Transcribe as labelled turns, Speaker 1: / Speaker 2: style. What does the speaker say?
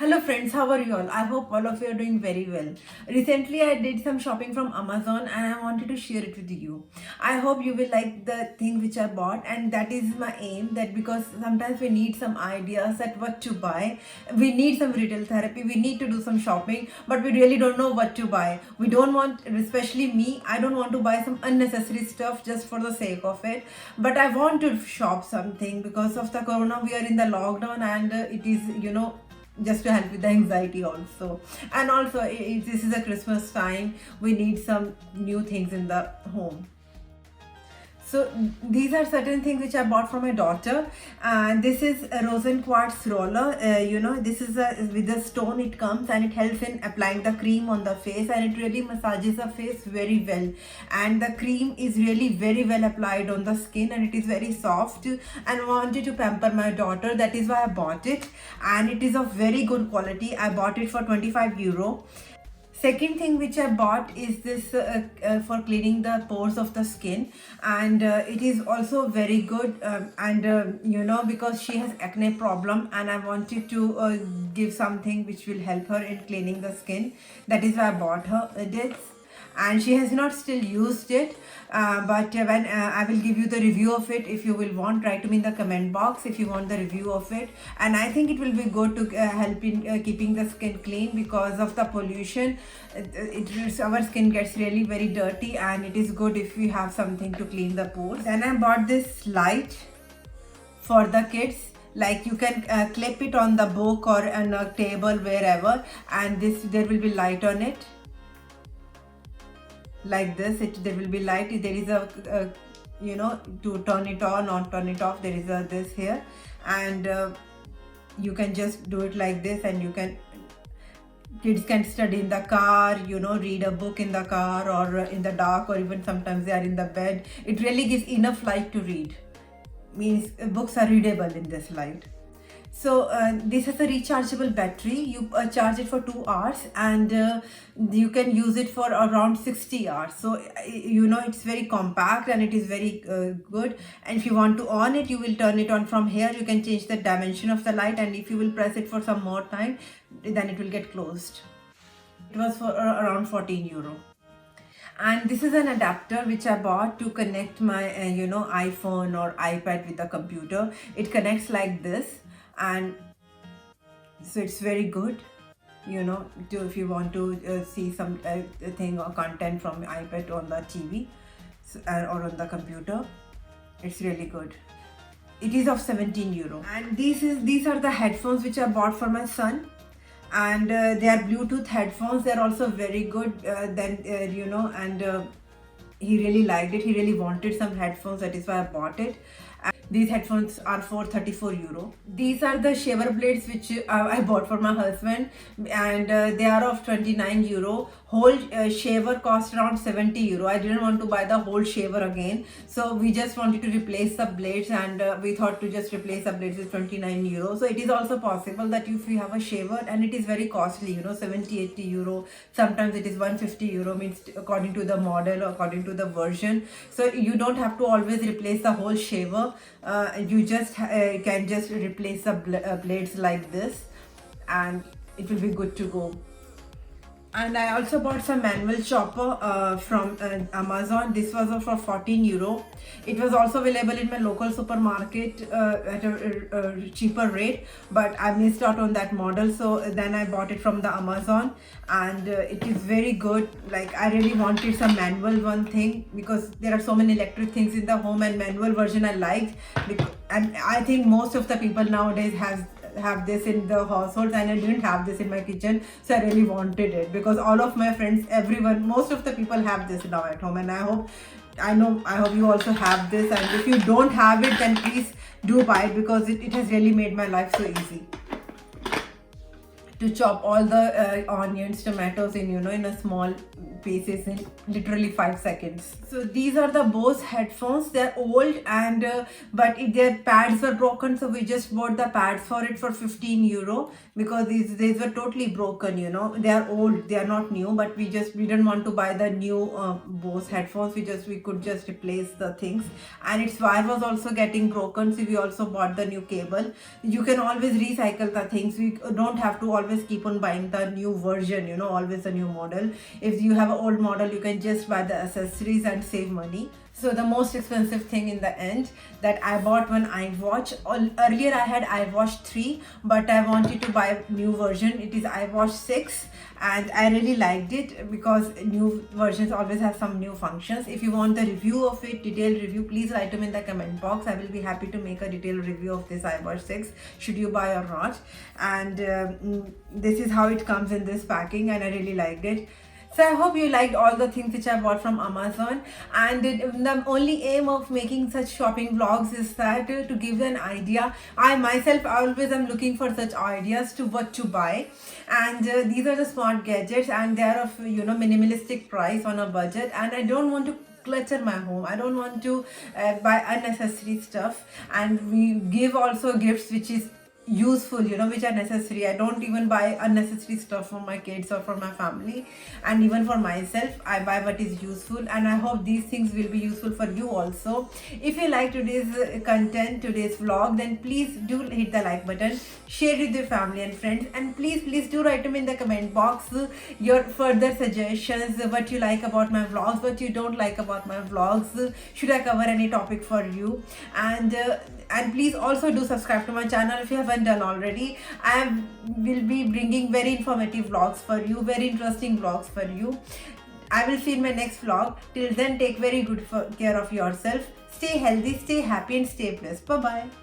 Speaker 1: Hello friends, how are you all? I hope all of you are doing very well. Recently I did some shopping from Amazon and I wanted to share it with you. I hope you will like the thing which I bought, and that is my aim, that because sometimes we need some ideas at what to buy. We need some retail therapy, we need to do some shopping, but we really don't know what to buy. We don't want, especially me, I don't want to buy some unnecessary stuff just for the sake of it. But I want to shop something because of the corona. We are in the lockdown and it is, just to help with the anxiety also. And also this is a Christmas time, we need some new things in the home. So these are certain things which I bought from my daughter, and this is a rosin quartz roller. This is with the stone it comes, and it helps in applying the cream on the face, and it really massages the face very well. And the cream is really very well applied on the skin, and it is very soft. And I wanted to pamper my daughter, that is why I bought it, and it is of very good quality. I bought it for 25 euro. Second thing which I bought is this for cleaning the pores of the skin, and it is also very good. Because she has acne problem, and I wanted to give something which will help her in cleaning the skin. That is why I bought her this, and she has not still used it, but when I will give you the review of it. If you will want, write to me in the comment box if you want the review of it. And I think it will be good to help in keeping the skin clean because of the pollution. Our skin gets really very dirty, and it is good if we have something to clean the pores. Then I bought this light for the kids, like you can clip it on the book or on a table, wherever, and there will be light on it like this. There will be light. There is to turn it on or turn it off, there is a this here, and you can just do it like this, and kids can study in the car, read a book in the car or in the dark, or even sometimes they are in the bed. It really gives enough light to read, means books are readable in this light. So this has a rechargeable battery. You charge it for 2 hours, and you can use it for around 60 hours. So it's very compact, and it is very good. And if you want to on it, you will turn it on from here. You can change the dimension of the light, and if you will press it for some more time, then it will get closed. It was for around 14 euro. And this is an adapter which I bought to connect my iPhone or iPad with the computer. It connects like this, and so it's very good, if you want to see some thing or content from iPad on the TV, or on the computer. It's really good. It is of 17 euro. And these are the headphones which I bought for my son, and they are Bluetooth headphones. They're also very good. He really liked it. He really wanted some headphones. That is why I bought it. And these headphones are for 34 euro. These are the shaver blades which I bought for my husband, and they are of 29 euro. Whole shaver cost around 70 euro. I didn't want to buy the whole shaver again, so we just wanted to replace the blades, and we thought to just replace the blades with 29 euro. So it is also possible that if you have a shaver, and it is very costly, 70-80 euro, sometimes it is 150 euro, means according to the model, according to the version. So you don't have to always replace the whole shaver. You just can just replace the blades like this, and it will be good to go. And I also bought some manual chopper from Amazon. This was for 14 euro. It was also available in my local supermarket at a cheaper rate, but I missed out on that model, so then I bought it from the Amazon, and it is very good. Like, I really wanted some manual one thing because there are so many electric things in the home, and manual version I liked, and I think most of the people nowadays have this in the household, and I didn't have this in my kitchen, so I really wanted it because all of my friends, everyone, most of the people have this now at home, and I hope you also have this. And if you don't have it, then please do buy it because it has really made my life so easy to chop all the onions, tomatoes in in a small pieces in literally 5 seconds. So these are the Bose headphones. They're old and but if their pads were broken, so we just bought the pads for it for 15 euro because these were totally broken, you know. They are old, they are not new, but we didn't want to buy the new Bose headphones. We could just replace the things, and its wire was also getting broken, so we also bought the new cable. You can always recycle the things. We don't have to always keep on buying the new version, you know, always a new model. If you have an old model, you can just buy the accessories and save money. So the most expensive thing in the end that I bought one iWatch. Earlier I had iWatch 3, but I wanted to buy new version. It is iWatch 6 and I really liked it because new versions always have some new functions. If you want the review of it, detailed review, please write them in the comment box. I will be happy to make a detailed review of this iWatch 6, should you buy or not. And this is how it comes in this packing, and I really liked it. So I hope you liked all the things which I bought from Amazon, and the only aim of making such shopping vlogs is that to give you an idea. I myself always am looking for such ideas to what to buy, and these are the smart gadgets, and they are of, you know, minimalistic price on a budget, and I don't want to clutter my home. I don't want to buy unnecessary stuff, and we give also gifts which is useful, you know, which are necessary. I don't even buy unnecessary stuff for my kids or for my family, and even for myself I buy what is useful, and I hope these things will be useful for you also. If you like today's content, today's vlog, then please do hit the like button, share it with your family and friends, and please do write them in the comment box your further suggestions, what you like about my vlogs, what you don't like about my vlogs, should I cover any topic for you, and please also do subscribe to my channel if you haven't done already. I will be bringing very informative vlogs for you, very interesting vlogs for you. I will see you in my next vlog. Till then, take very good care of yourself. Stay healthy, stay happy, and stay blessed. Bye bye.